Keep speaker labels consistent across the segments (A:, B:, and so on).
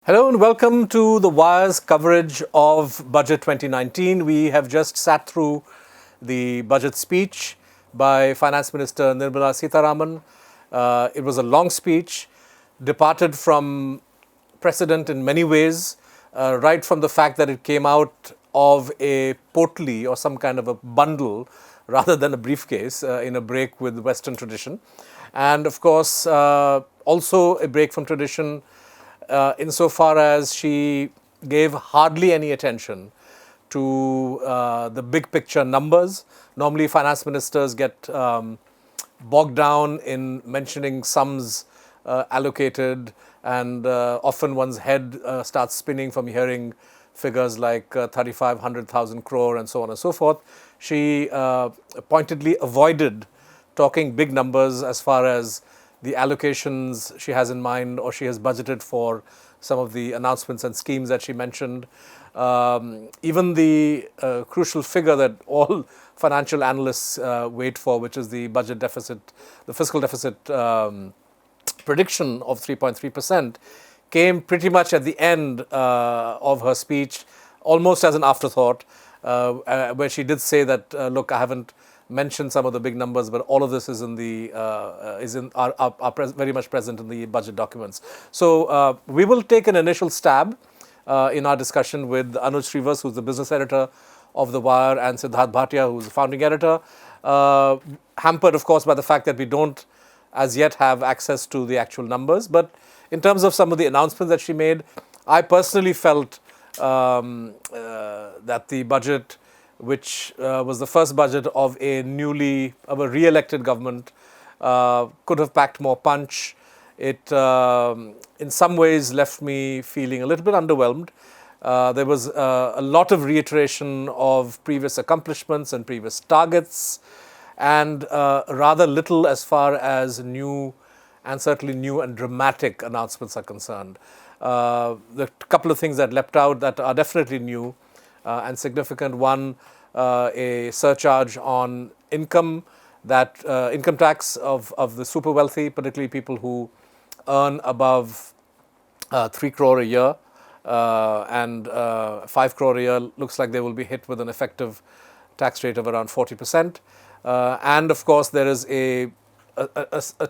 A: Hello and welcome to the Wire's coverage of Budget 2019. We have just sat through the budget speech by Finance Minister Nirmala Sitharaman. It was a long speech, departed from precedent in many ways, right from the fact that it came out of a potli or some kind of a bundle rather than a briefcase in a break with Western tradition. And of course, also a break from tradition insofar as she gave hardly any attention to the big picture numbers. Normally, finance ministers get bogged down in mentioning sums allocated, and often one's head starts spinning from hearing figures like 3,500,000 crore and so on and so forth. She pointedly avoided talking big numbers as far as the allocations she has in mind or she has budgeted for some of the announcements and schemes that she mentioned. Even the crucial figure that all financial analysts wait for, which is the budget deficit, the fiscal deficit prediction of 3.3%, came pretty much at the end of her speech, almost as an afterthought, where she did say that, look, I haven't mentioned some of the big numbers, but all of this is in the very much present in the budget documents. So we will take an initial stab in our discussion with Anuj Srivas, who's the business editor of The Wire, and Siddharth Bhatia, who's the founding editor, hampered, of course, by the fact that we don't as yet have access to the actual numbers. But in terms of some of the announcements that she made, I personally felt that the budget, which was the first budget of a re-elected government, could have packed more punch. It, in some ways, left me feeling a little bit underwhelmed. There was a lot of reiteration of previous accomplishments and previous targets, and rather little as far as new and certainly new and dramatic announcements are concerned. The couple of things that leapt out that are definitely new and significant. One, a surcharge on income tax of the super wealthy, particularly people who earn above 3 crore a year and 5 crore a year. Looks like they will be hit with an effective tax rate of around 40%. And of course, there is a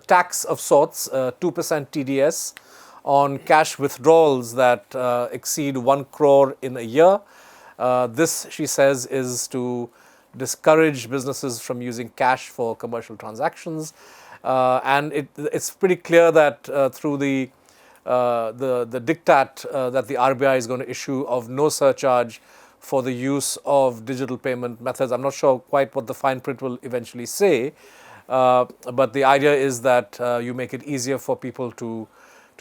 A: tax of sorts, 2% TDS on cash withdrawals that exceed 1 crore in a year. This, she says, is to discourage businesses from using cash for commercial transactions. And it's pretty clear that through the diktat that the RBI is going to issue of no surcharge for the use of digital payment methods. I'm not sure quite what the fine print will eventually say, but the idea is that you make it easier for people to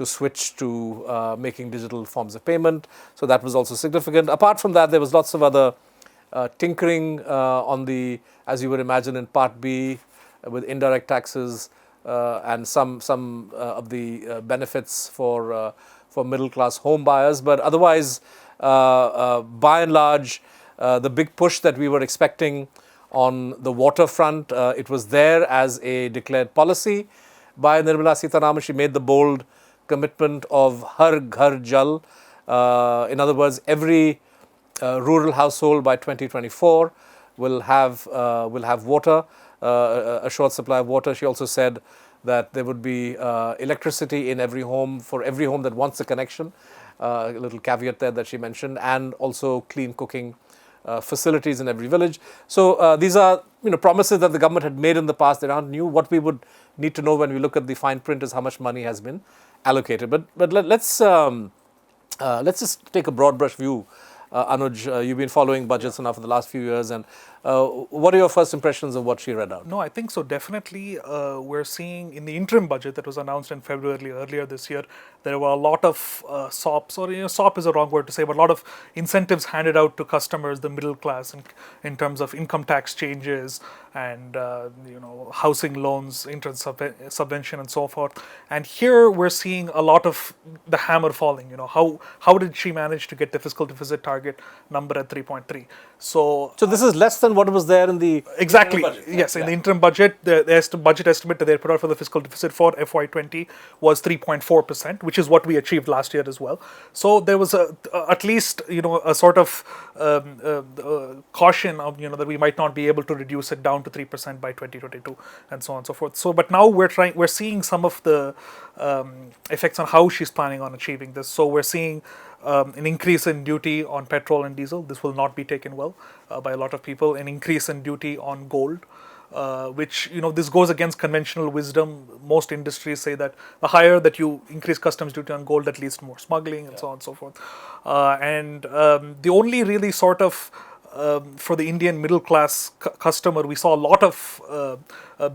A: switch to making digital forms of payment. So that was also significant. Apart from that, there was lots of other tinkering on the, as you would imagine, in Part B with indirect taxes and some of the benefits for middle class home buyers. But otherwise, by and large, the big push that we were expecting on the waterfront, it was there as a declared policy by Nirmala Sitharaman. She made the bold commitment of Har Ghar Jal. In other words, every rural household by 2024 will have water, a short supply of water. She also said that there would be electricity in every home, for every home that wants a connection. A little caveat there that she mentioned, and also clean cooking facilities in every village. So these are promises that the government had made in the past. They aren't new. What we would need to know when we look at the fine print is how much money has been allocated. But let's just take a broad brush view. Anuj, you've been following budgets now for the last few years, and what are your first impressions of what she read out?
B: No, I think so. Definitely, we're seeing in the interim budget that was announced in February earlier this year, there were a lot of SOPs, or SOP is a wrong word to say, but a lot of incentives handed out to customers, the middle class, in terms of income tax changes and housing loans, interest subvention, and so forth. And here we're seeing a lot of the hammer falling. How did she manage to get the fiscal deficit target number at 3.3?
A: So this is less than than what was there in the
B: Exactly.
A: interim budget.
B: Yes, in the interim budget, the budget estimate that they put out for the fiscal deficit for FY20 was 3.4%, which is what we achieved last year as well. So there was at least a sort of caution of that we might not be able to reduce it down to 3% by 2022, and so on and so forth. So, but now we're seeing some of the effects on how she's planning on achieving this. So we're seeing an increase in duty on petrol and diesel. This will not be taken well by a lot of people. An increase in duty on gold, which this goes against conventional wisdom. Most industries say that the higher that you increase customs duty on gold, that leads to more smuggling and so on and so forth. And the only really sort of for the Indian middle class customer, we saw a lot of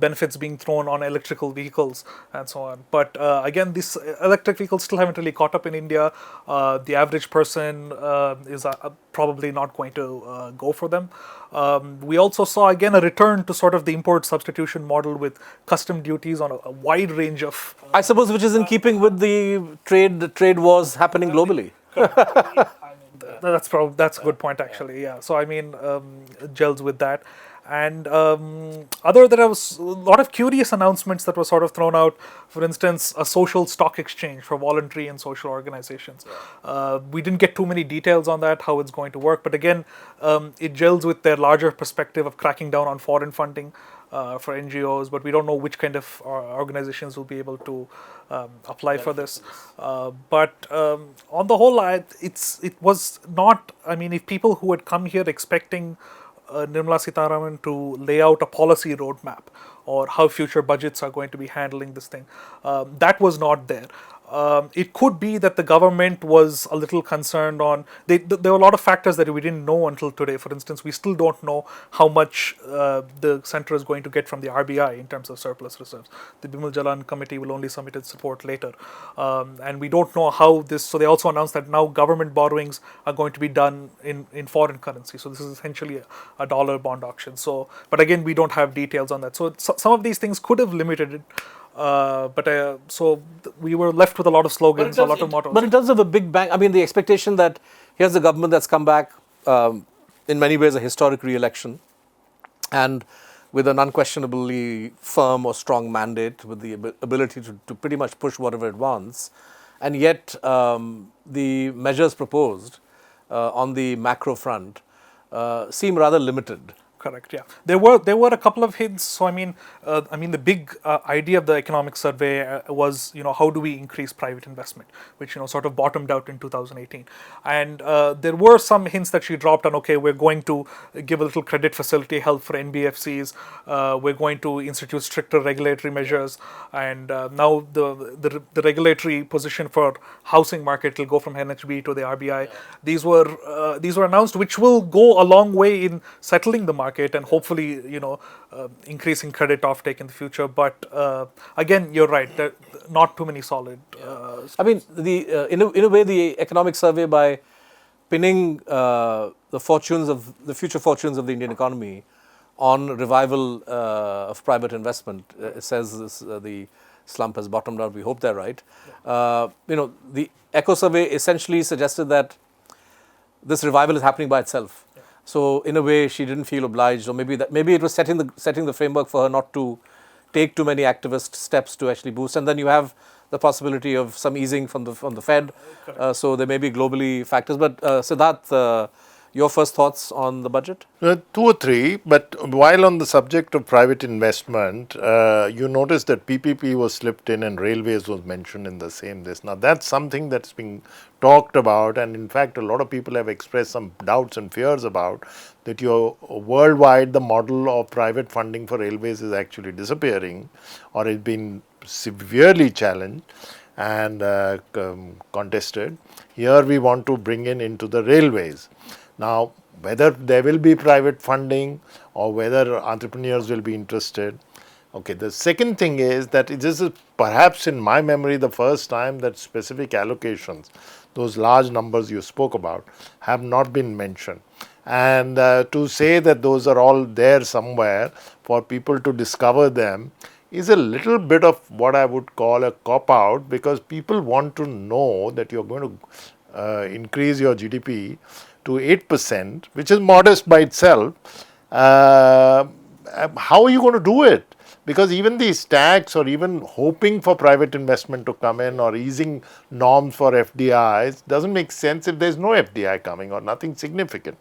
B: benefits being thrown on electrical vehicles and so on. But again, these electric vehicles still haven't really caught up in India. The average person is probably not going to go for them. We also saw again a return to sort of the import substitution model with custom duties on a wide range of.
A: I suppose which is in keeping with the trade wars happening globally.
B: That's a good point actually. Yeah. So I mean, gels with that. And there was a lot of curious announcements that were sort of thrown out. For instance, a social stock exchange for voluntary and social organizations. We didn't get too many details on that, how it's going to work. But again, it gels with their larger perspective of cracking down on foreign funding for NGOs. But we don't know which kind of organizations will be able to apply for this. But on the whole, it was not. I mean, if people who had come here expecting Nirmala Sitharaman to lay out a policy roadmap or how future budgets are going to be handling this thing, that was not there. It could be that the government was a little concerned on. There were a lot of factors that we didn't know until today. For instance, we still don't know how much the center is going to get from the RBI in terms of surplus reserves. The Bimal Jalan committee will only submit its report later, and we don't know how this. So they also announced that now government borrowings are going to be done in foreign currency. So this is essentially a dollar bond auction. So, but again, we don't have details on that. So some of these things could have limited it. So we were left with a lot of slogans, a lot of mottos.
A: But in terms of a big bang, I mean, the expectation that here's a government that's come back, in many ways a historic re-election, and with an unquestionably firm or strong mandate, with the ability to pretty much push whatever it wants, and yet the measures proposed on the macro front seem rather limited.
B: Correct. Yeah, there were a couple of hints. So I mean, the big idea of the economic survey was how do we increase private investment, which sort of bottomed out in 2018, and there were some hints that she dropped on. Okay, we're going to give a little credit facility help for NBFCs. We're going to institute stricter regulatory measures, and now the regulatory position for housing market will go from NHB to the RBI. These were announced, which will go a long way in settling the market and hopefully increasing credit offtake in the future. But again, you're right, there not too many solid.
A: I mean, in a way, the economic survey, by pinning the future fortunes of the Indian economy on revival of private investment, it says the slump has bottomed out. We hope they're right. The echo survey essentially suggested that this revival is happening by itself. So in a way, she didn't feel obliged, or maybe it was setting the framework for her not to take too many activist steps to actually boost. And then you have the possibility of some easing from the Fed. So there may be globally factors. But Siddharth, your first thoughts on the budget?
C: 2 or 3, but while on the subject of private investment, you notice that PPP was slipped in and railways was mentioned in the same list. Now that's something that's being talked about, and in fact a lot of people have expressed some doubts and fears about that worldwide the model of private funding for railways is actually disappearing or has been severely challenged and contested. Here we want to bring into the railways. Now, whether there will be private funding or whether entrepreneurs will be interested. Okay, the second thing is that this is perhaps in my memory the first time that specific allocations, those large numbers you spoke about, have not been mentioned. And to say that those are all there somewhere for people to discover them is a little bit of what I would call a cop-out, because people want to know that you're going to increase your GDP to 8%, which is modest by itself, Uh, how are you going to do it? Because even these tax or even hoping for private investment to come in or easing norms for FDIs doesn't make sense if there's no FDI coming or nothing significant.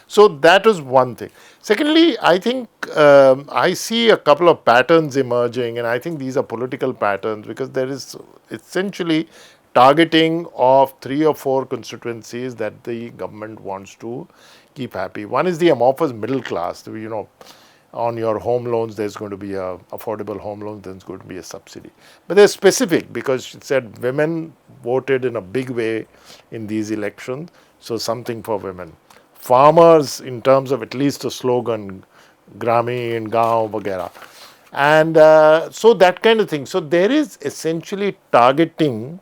C: So that is one thing. Secondly, I think I see a couple of patterns emerging, and I think these are political patterns because there is essentially targeting of 3 or 4 constituencies that the government wants to keep happy. One is the amorphous middle class. On your home loans, there's going to be a affordable home loan, there's going to be a subsidy. But they're specific because it said women voted in a big way in these elections, so something for women. Farmers, in terms of at least a slogan, Gramin, Gaon, Vagera. And so that kind of thing. So there is essentially targeting,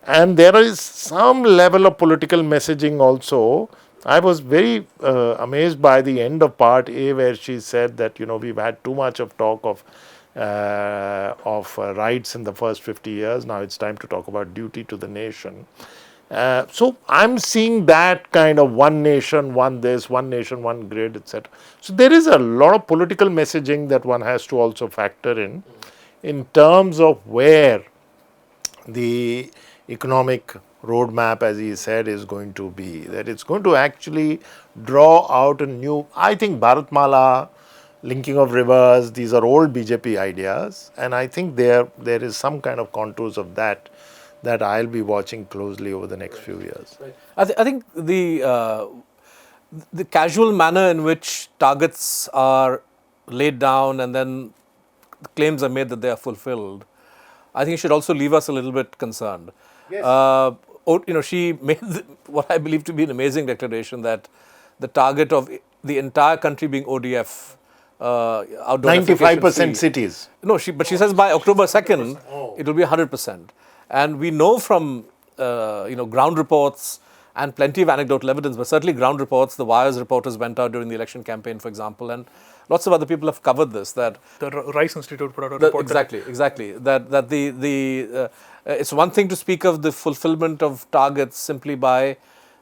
C: and there is some level of political messaging also. I was very amazed by the end of part A, where she said that we've had too much of talk of rights in the first 50 years. Now it's time to talk about duty to the nation. So I'm seeing that kind of one nation, one this, one nation, one grid, etc. So there is a lot of political messaging that one has to also factor in terms of where the economic roadmap, as he said, is going to be. That it's going to actually draw out a new, I think Bharatmala, linking of rivers, these are old BJP ideas, and I think there is some kind of contours of that I'll be watching closely over the next few years.
A: Right. I think the casual manner in which targets are laid down and then the claims are made that they are fulfilled, I think it should also leave us a little bit concerned.
C: Yes.
A: She made what I believe to be an amazing declaration that the target of the entire country being ODF, outdoor
C: 95% cities.
A: No, but she says by October 2nd, it will be 100%. And we know from, ground reports and plenty of anecdotal evidence, but certainly ground reports, the Wires reporters went out during the election campaign, for example, and lots of other people have covered this, that
B: The Rice Institute put out a report.
A: Exactly. That it's one thing to speak of the fulfillment of targets simply by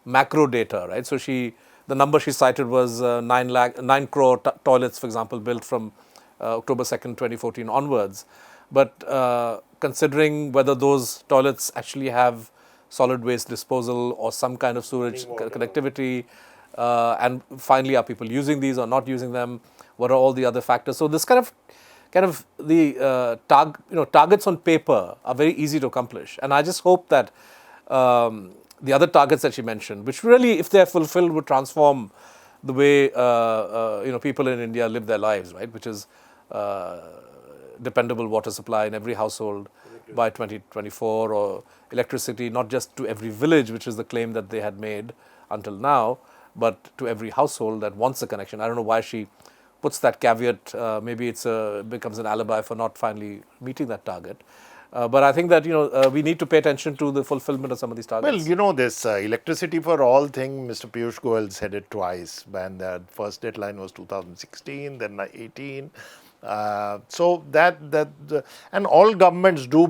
A: macro data, right? So the number she cited was 9 crore toilets, for example, built from October 2nd, 2014 onwards. But considering whether those toilets actually have solid waste disposal or some kind of sewage connectivity, and finally, are people using these or not using them? What are all the other factors? So this kind of the targets on paper are very easy to accomplish, and I just hope that the other targets that she mentioned, which really, if they are fulfilled, would transform the way people in India live their lives, right? Which is dependable water supply in every household by 2024, or electricity not just to every village, which is the claim that they had made until now, but to every household that wants a connection. I don't know why she puts that caveat. Maybe it becomes an alibi for not finally meeting that target. But I think that we need to pay attention to the fulfillment of some of these targets.
C: Well, this electricity for all thing, Mr. Piyush Goyal said it twice, and the first deadline was 2016, then 18. So and all governments do,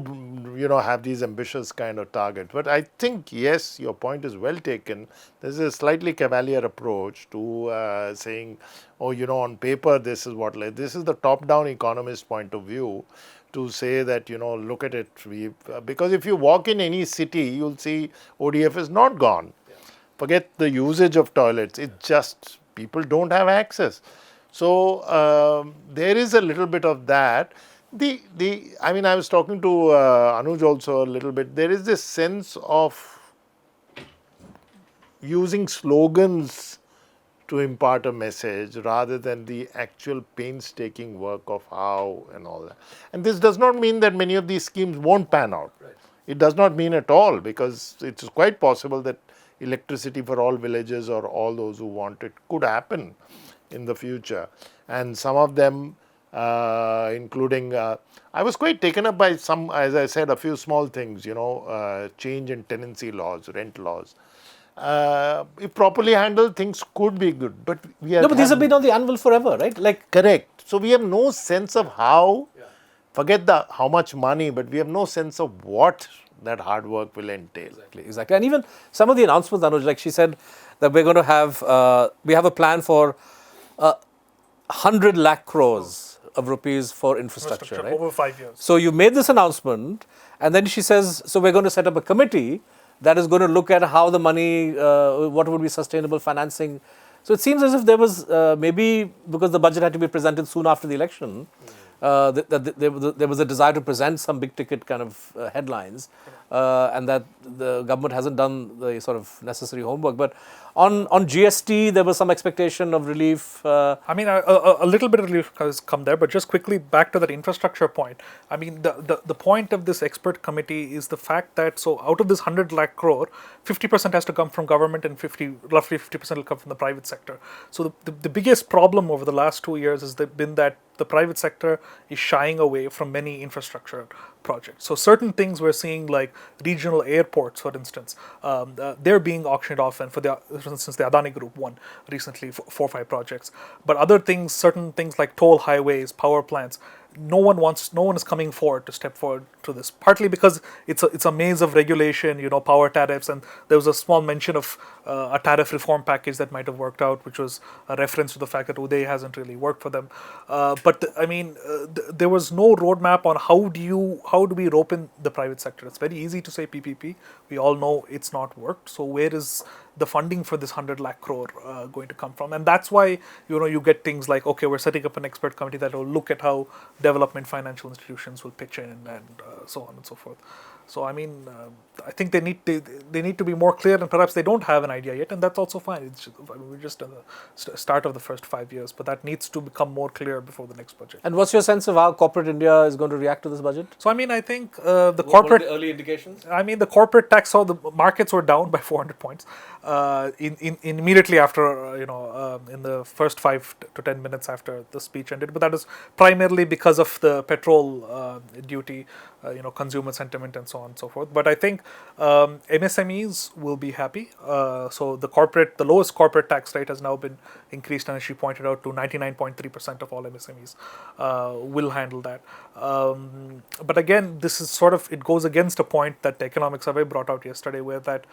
C: have these ambitious kind of targets. But I think, yes, your point is well taken. There's a slightly cavalier approach to saying, oh, on paper, this is this is the top-down economist point of view, to say that, look at it. Because if you walk in any city, you'll see ODF is not gone. Yeah. Forget the usage of toilets. It's just people don't have access. So there is a little bit of that. I was talking to Anuj also a little bit. There is this sense of using slogans to impart a message rather than the actual painstaking work of how and all that. And this does not mean that many of these schemes won't pan out. Right. It does not mean at all, because it's quite possible that electricity for all villages or all those who want it could happen in the future. And some of them, including, I was quite taken up by some, as I said, a few small things, change in tenancy laws, rent laws. If properly handled, things could be good. But
A: but these have been on the anvil forever, right?
C: Correct. So we have no sense of how, forget how much money, but we have no sense of what that hard work will entail.
A: Exactly. And even some of the announcements, Anuj, like she said, that we're going to have, we have a plan for 100 lakh crores of rupees for infrastructure, right?
B: over 5 years.
A: So you made this announcement, and then she says, so we're going to set up a committee that is going to look at how the money, what would be sustainable financing. So it seems as if there was maybe because the budget had to be presented soon after the election, there was a desire to present some big ticket kind of headlines, and that the government hasn't done the sort of necessary homework. But on GST, there was some expectation of relief.
B: I mean, a little bit of relief has come there, but just quickly back to that infrastructure point. I mean, the point of this expert committee is the fact that so out of this 100 lakh crore, 50% has to come from government and roughly 50% will come from the private sector. So the biggest problem over the last 2 years has been that the private sector is shying away from many infrastructure projects. So certain things we're seeing, like regional airports, for instance, they're being auctioned off, and for instance, the Adani Group won recently 4 or 5 projects. But other things, certain things like toll highways, power plants, no one is coming forward to step forward to this. Partly because it's a maze of regulation, power tariffs, and there was a small mention of a tariff reform package that might have worked out, which was a reference to the fact that Uday hasn't really worked for them. There was no roadmap on how do we rope in the private sector. It's very easy to say PPP. We all know it's not worked. So where is the funding for this 100 lakh crore going to come from? And that's why you get things like, okay, we're setting up an expert committee that will look at how development financial institutions will pitch in, and so on and so forth. So I mean, I think they need to be more clear, and perhaps they don't have an idea yet, and that's also fine. We're just at the start of the first 5 years, but that needs to become more clear before the next budget.
A: And what's your sense of how corporate India is going to react to this budget?
B: So I mean, I think the corporate
A: early indications.
B: I mean, the corporate tax, so the markets were down by 400 points immediately after, in the first 5 to 10 minutes after the speech ended. But that is primarily because of the petrol duty, consumer sentiment, and so on and so forth. But I think MSMEs will be happy. So the lowest corporate tax rate has now been increased, and as she pointed out, to 99.3% of all MSMEs will handle that. But again, this is it goes against a point that the economic survey brought out yesterday, where that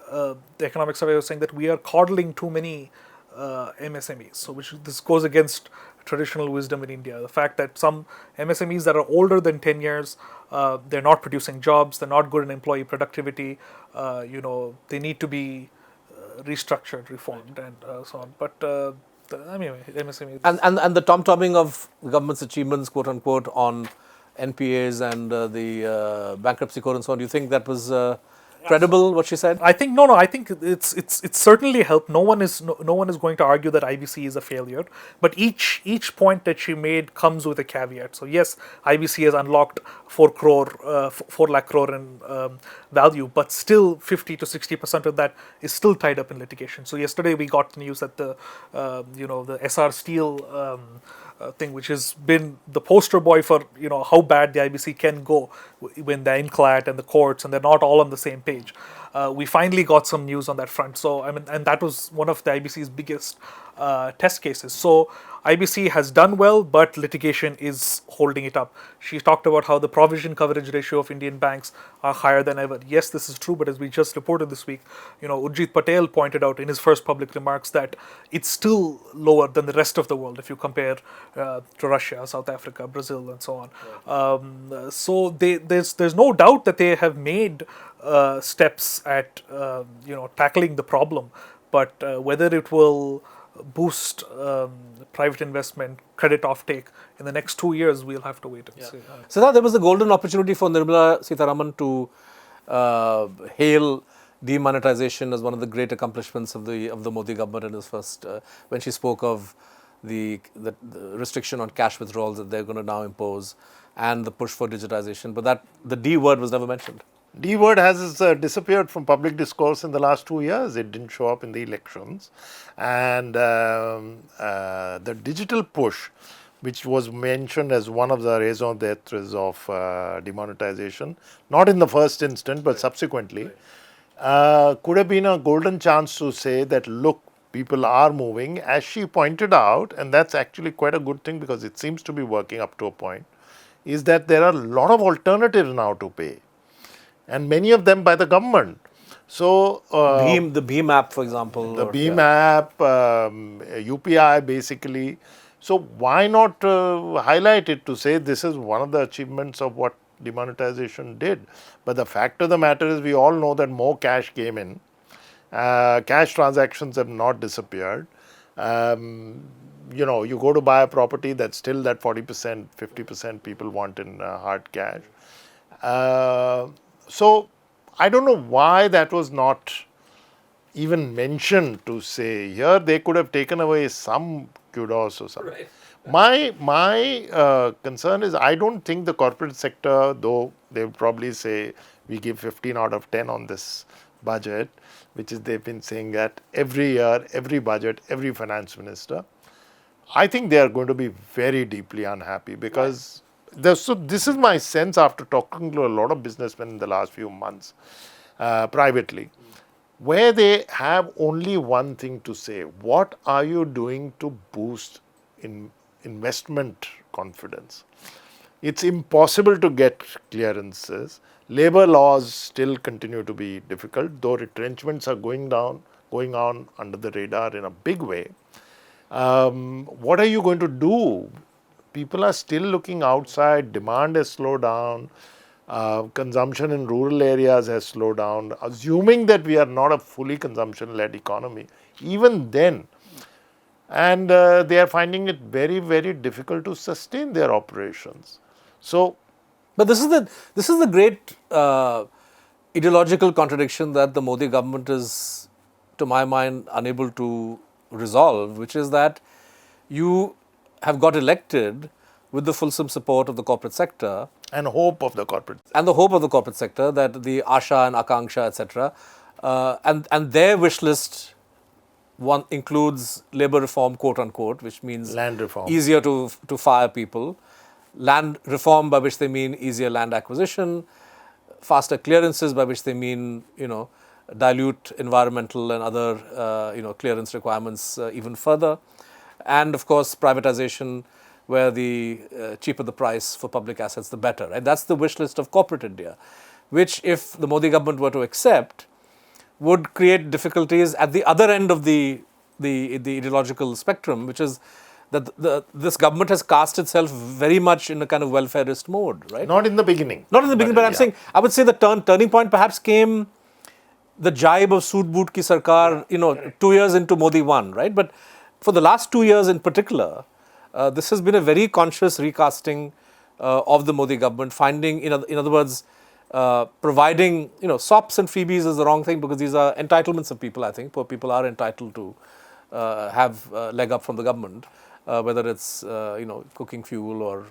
B: the economic survey was saying that we are coddling too many MSMEs. So this goes against traditional wisdom in India. The fact that some MSMEs that are older than 10 years, they're not producing jobs, they're not good in employee productivity, they need to be restructured, reformed, and so on. But anyway, MSMEs.
A: And the tom-tomming of the government's achievements, quote unquote, on NPAs and the bankruptcy code and so on, do you think that was credible, what she said?
B: I think no. I think it's certainly helped. No one is going to argue that IBC is a failure. But each point that she made comes with a caveat. So yes, IBC has unlocked 4 lakh crore in value, but still 50 to 60% of that is still tied up in litigation. So yesterday we got the news that the SR Steel thing, which has been the poster boy for how bad the IBC can go when the NCLAT and the courts, and they're not all on the same page. We finally got some news on that front. So I mean, and that was one of the IBC's biggest test cases. So IBC has done well, but litigation is holding it up. She talked about how the provision coverage ratio of Indian banks are higher than ever. Yes, this is true, but as we just reported this week, Urjit Patel pointed out in his first public remarks that it's still lower than the rest of the world if you compare to Russia, South Africa, Brazil, and so on. Right. So there's no doubt that they have made steps at tackling the problem, but whether it will boost private investment, credit offtake in the next 2 years, we'll have to wait and see.
A: So now there was a golden opportunity for Nirmala Sitharaman to hail demonetization as one of the great accomplishments of the Modi government in his first, when she spoke of the restriction on cash withdrawals that they're going to now impose and the push for digitization. But that the D word was never mentioned.
C: D word has disappeared from public discourse in the last 2 years. It didn't show up in the elections. And the digital push, which was mentioned as one of the raison d'etres of demonetization, not in the first instant, but subsequently, could have been a golden chance to say that, look, people are moving, as she pointed out, and that's actually quite a good thing because it seems to be working up to a point, is that there are a lot of alternatives now to pay, and many of them by the government. So
A: the Bheem app, for example.
C: The Bheem app, UPI basically. So why not highlight it to say this is one of the achievements of what demonetization did? But the fact of the matter is, we all know that more cash came in. Cash transactions have not disappeared. You go to buy a property, that's still that 40%, 50% people want in hard cash. So I don't know why that was not even mentioned to say here. They could have taken away some kudos or something. My concern is, I don't think the corporate sector, though they will probably say we give 15 out of 10 on this budget, which is they've been saying that every year, every budget, every finance minister. I think they are going to be very deeply unhappy because so this is my sense after talking to a lot of businessmen in the last few months privately, where they have only one thing to say: what are you doing to boost investment confidence? It's impossible to get clearances. Labor laws still continue to be difficult, though retrenchments are going on under the radar in a big way. What are you going to do? People are still looking outside, demand has slowed down, consumption in rural areas has slowed down, assuming that we are not a fully consumption-led economy. Even then, and they are finding it very, very difficult to sustain their operations. So,
A: but this is the great ideological contradiction that the Modi government is, to my mind, unable to resolve, which is that you have got elected with the fulsome support of the corporate sector
C: and hope of the corporate
A: sector, that the Asha and Akanksha, etc., and their wish list one includes labor reform, quote unquote, which means
C: land reform,
A: easier to fire people, land reform, by which they mean easier land acquisition, faster clearances, by which they mean dilute environmental and other clearance requirements even further, and of course privatization, where the cheaper the price for public assets, the better. Right? That's the wish list of corporate India, which, if the Modi government were to accept, would create difficulties at the other end of the ideological spectrum, which is that this government has cast itself very much in a kind of welfareist mode, right?
C: Not in the beginning.
A: Not in the beginning, but I'm saying, I would say the turning point perhaps came the jibe of Sood Boot Ki Sarkar, 2 years into Modi 1, right? But for the last 2 years in particular, this has been a very conscious recasting of the Modi government, finding, in other words, providing, SOPs and freebies is the wrong thing, because these are entitlements of people, I think. Poor people are entitled to have leg up from the government, whether it's, cooking fuel or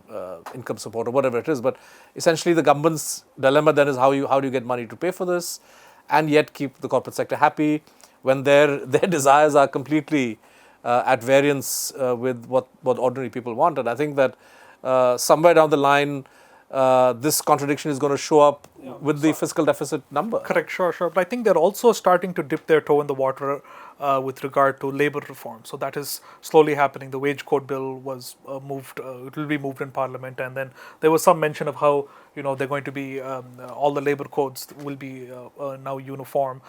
A: income support or whatever it is. But essentially the government's dilemma then is how do you get money to pay for this and yet keep the corporate sector happy when their desires are completely at variance with what ordinary people want. And I think that somewhere down the line, this contradiction is going to show up with the fiscal deficit number.
B: Correct, sure. But I think they're also starting to dip their toe in the water with regard to labor reform. So that is slowly happening. The wage code bill was moved, it will be moved in parliament, and then there was some mention of how they're going to be, all the labor codes will be now uniform.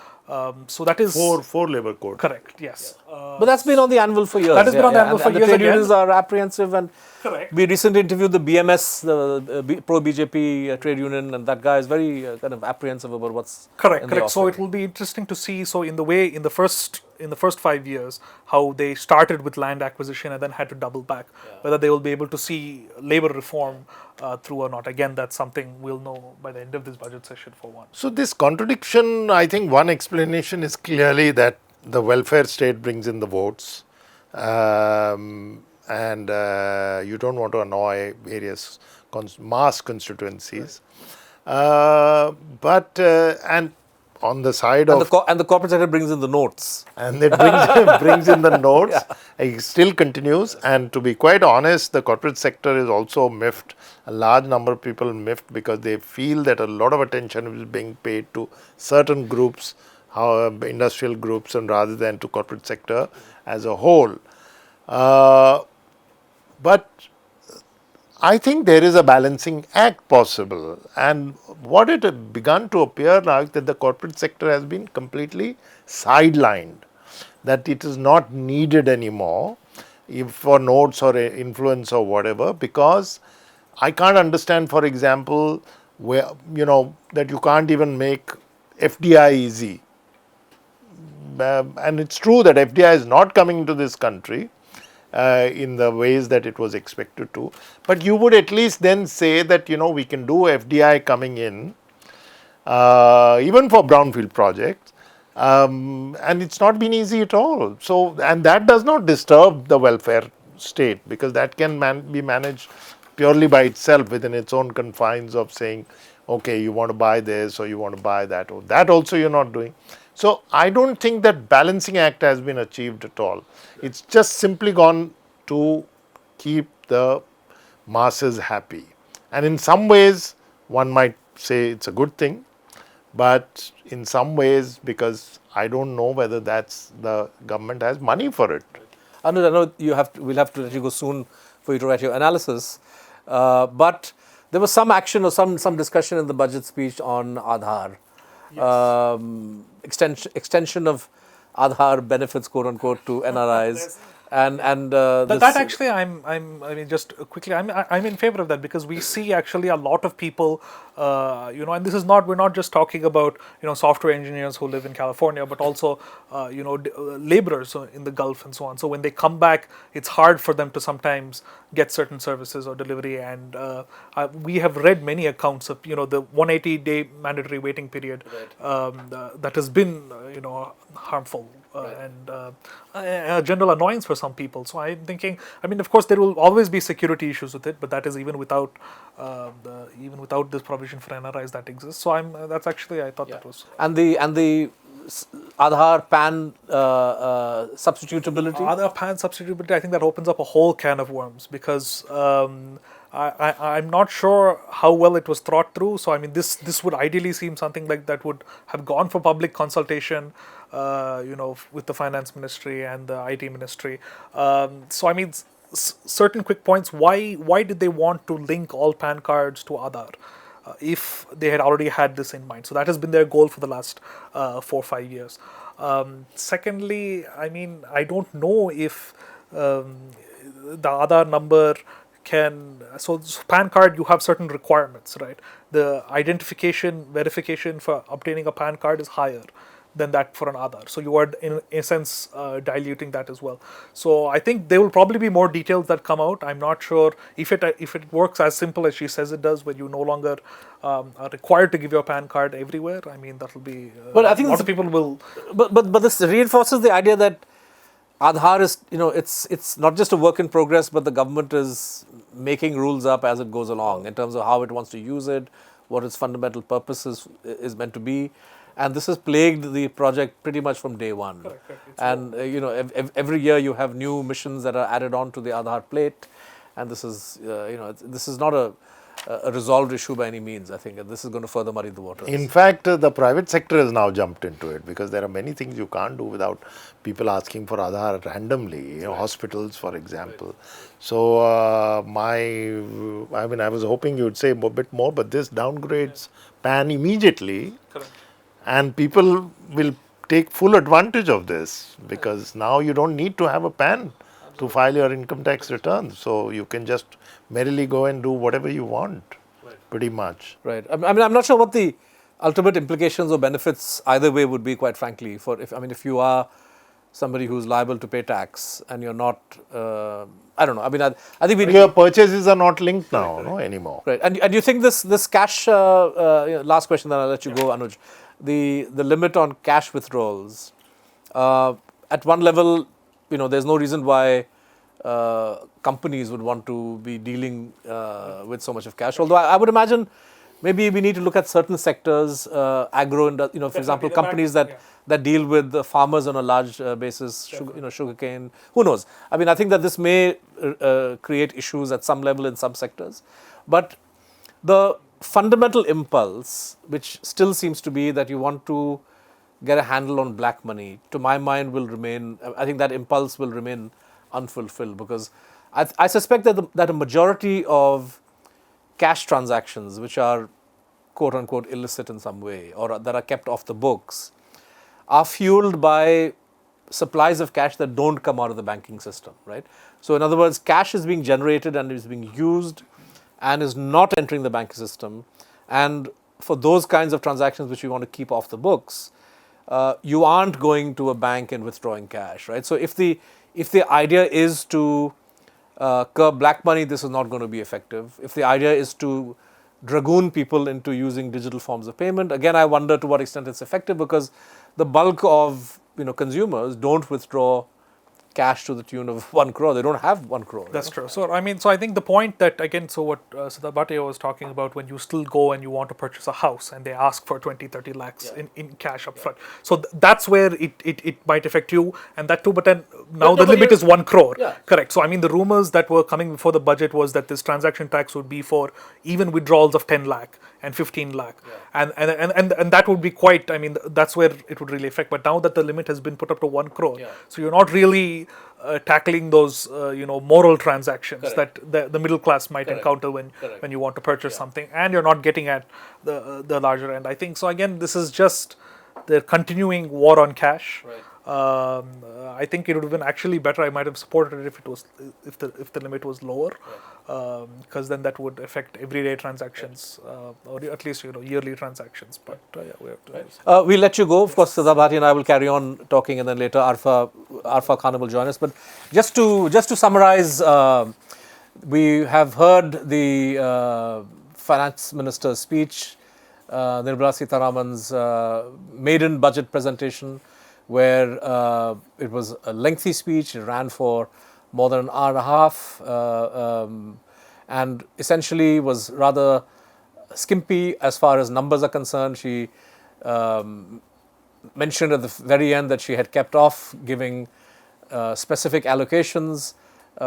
B: So that is
C: four labor codes.
B: Correct, yes.
A: But that's been on the anvil for years.
B: That has been on the anvil for years.
A: The trade unions are apprehensive, and
B: correct.
A: We recently interviewed the BMS, the pro-BJP trade union, and that guy is very kind of apprehensive about what's
B: correct. So it will be interesting to see. So in the first 5 years, how they started with land acquisition and then had to double back, whether they will be able to see labor reform through or not. Again, that's something we'll know by the end of this budget session for one.
C: So this contradiction, I think one explanation is clearly that the welfare state brings in the votes, and you don't want to annoy various mass constituencies. And on the side
A: of the corporate sector brings in the notes,
C: and it brings in the notes. It still continues, and to be quite honest, the corporate sector is also miffed. A large number of people miffed because they feel that a lot of attention is being paid to certain groups, industrial groups, and rather than to corporate sector as a whole. But I think there is a balancing act possible, and what it had begun to appear now is that the corporate sector has been completely sidelined, that it is not needed anymore, if for notes or influence or whatever, because I can't understand, for example, where that you can't even make FDI easy. And it's true that FDI is not coming to this country in the ways that it was expected to. But you would at least then say that we can do FDI coming in, even for brownfield projects, and it's not been easy at all. So, and that does not disturb the welfare state, because that can be managed purely by itself within its own confines of saying, okay, you want to buy this or you want to buy that, or that also you're not doing. So, I don't think that balancing act has been achieved at all. It's just simply gone to keep the masses happy. And in some ways, one might say it's a good thing, but in some ways, because I don't know whether that's the government has money for it.
A: Anuj, I know we'll have to let you go soon for you to write your analysis, but there was some action or some discussion in the budget speech on Aadhaar. Extension of Aadhaar benefits, quote unquote, to NRIs.
B: That actually, I mean, just quickly, I'm in favor of that, because we see actually a lot of people, and this is not, we're not just talking about, software engineers who live in California, but also, laborers in the Gulf and so on. So when they come back, it's hard for them to sometimes get certain services or delivery. And we have read many accounts of, the 180-day mandatory waiting period that has been, harmful. And a general annoyance for some people. So I'm thinking, I mean, of course, there will always be security issues with it, but that is even without this provision for NRIs that exists. So that's actually, I thought that was
A: and the Aadhaar PAN substitutability.
B: Aadhaar PAN substitutability. I think that opens up a whole can of worms, because I'm not sure how well it was thought through. So I mean, this would ideally seem something like that would have gone for public consultation, with the finance ministry and the IT ministry. So I mean, certain quick points. Why did they want to link all PAN cards to Aadhaar? If they had already had this in mind. So that has been their goal for the last 4 or 5 years. Secondly, I mean, I don't know if the Aadhaar number so PAN card, you have certain requirements, right? The verification for obtaining a PAN card is higher than that for an Aadhaar. So you are in a sense diluting that as well. So I think there will probably be more details that come out. I'm not sure if it works as simple as she says it does, where you no longer are required to give your PAN card everywhere. I mean, that will be.
A: Well, I think
B: a lot of people will.
A: But this reinforces the idea that Aadhaar is, it's not just a work in progress, but the government is making rules up as it goes along in terms of how it wants to use it, what its fundamental purpose is meant to be. And this has plagued the project pretty much from day one.
B: Correct.
A: And every year you have new missions that are added on to the Aadhaar plate, and this is this is not a resolved issue by any means. I think this is going to further muddy the waters.
C: In fact, the private sector has now jumped into it, because there are many things you can't do without people asking for Aadhaar randomly, hospitals, for example. So, I was hoping you would say a bit more, but this downgrades PAN immediately.
B: Correct.
C: And people will take full advantage of this, because now you don't need to have a PAN to file your income tax returns. So you can just merrily go and do whatever you want, pretty much.
A: Right. I mean, I'm not sure what the ultimate implications or benefits either way would be, quite frankly. If you are somebody who's liable to pay tax and you're not, I don't know. I mean, I think
C: your purchases are not linked now, no, anymore.
A: Right. And you think this cash, last question, then I'll let you go, Anuj. The limit on cash withdrawals, at one level, there's no reason why companies would want to be dealing with so much of cash. Although I would imagine maybe we need to look at certain sectors, agro, and for example, companies that deal with the farmers on a large basis, sugarcane. Who knows? I mean, I think that this may create issues at some level in some sectors, but the fundamental impulse, which still seems to be that you want to get a handle on black money, to my mind will remain. I think that impulse will remain unfulfilled, because I suspect that a majority of cash transactions, which are quote unquote illicit in some way or that are kept off the books, are fueled by supplies of cash that don't come out of the banking system, right? So in other words, cash is being generated and is being used and is not entering the banking system. And for those kinds of transactions which you want to keep off the books, you aren't going to a bank and withdrawing cash, right? So if the idea is to curb black money, this is not going to be effective. If the idea is to dragoon people into using digital forms of payment, again, I wonder to what extent it's effective, because the bulk of consumers don't withdraw cash to the tune of 1 crore. They don't have 1 crore.
B: That's true. So I think the point that, again, so what Siddharth Bhatia was talking about, when you still go and you want to purchase a house and they ask for 20-30 lakhs in cash upfront. So that's where it might affect you, and that too. But then now the limit is 1 crore.
A: Yeah.
B: Correct. So I mean, the rumors that were coming before the budget was that this transaction tax would be for even withdrawals of 10 lakh and 15 lakh, and that would be quite. I mean, that's where it would really affect. But now that the limit has been put up to 1 crore, so you're not really tackling those moral transactions that the middle class might encounter when you want to purchase something, and you're not getting at the larger end. I think so. Again, this is just the continuing war on cash. I think it would have been actually better. I might have supported it if the limit was lower, because then that would affect everyday transactions, or at least yearly transactions. But we have to.
A: We'll let you go. Of course, Siddharth Bhatia and I will carry on talking, and then later Arfa Khan will join us. But just to summarize, we have heard the finance minister's speech, Nirmala Sitharaman's maiden budget presentation, where it was a lengthy speech. It ran for more than an hour and a half, and essentially was rather skimpy as far as numbers are concerned. She mentioned at the very end that she had kept off giving specific allocations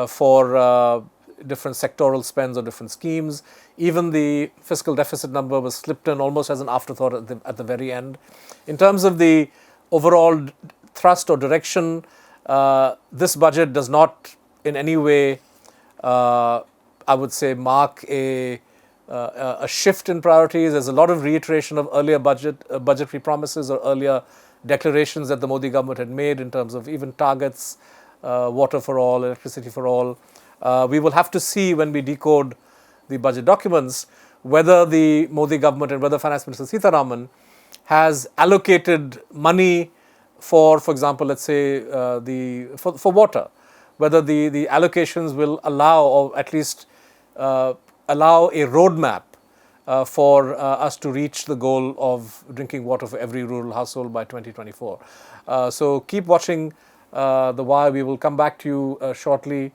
A: for different sectoral spends or different schemes. Even the fiscal deficit number was slipped in almost as an afterthought at the very end. In terms of the overall thrust or direction, this budget does not in any way, I would say, mark a shift in priorities. There's a lot of reiteration of earlier budgetary promises or earlier declarations that the Modi government had made in terms of even targets, water for all, electricity for all. We will have to see when we decode the budget documents whether the Modi government and whether Finance Minister Sitharaman has allocated money for example, let's say for water, whether the allocations will allow, or at least allow a roadmap for us to reach the goal of drinking water for every rural household by 2024. So keep watching The Wire. We will come back to you shortly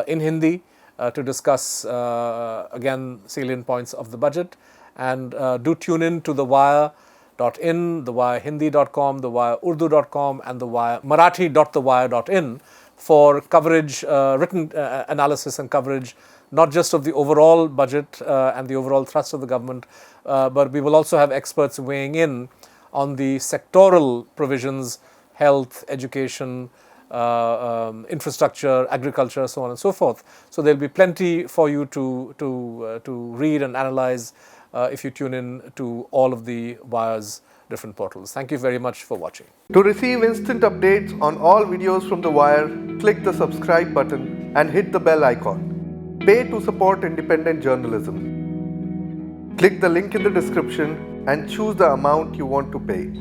A: in Hindi to discuss again salient points of the budget, and do tune in to The Wire.in, thewirehindi.com, thewireuurdu.com, and marathi.thewire.in for coverage, written analysis and coverage, not just of the overall budget and the overall thrust of the government, but we will also have experts weighing in on the sectoral provisions: health, education, infrastructure, agriculture, so on and so forth. So there will be plenty for you to read and analyze if you tune in to all of the Wire's different portals. Thank you very much for watching.
D: To receive instant updates on all videos from The Wire, click the subscribe button and hit the bell icon. Pay to support independent journalism. Click the link in the description and choose the amount you want to pay.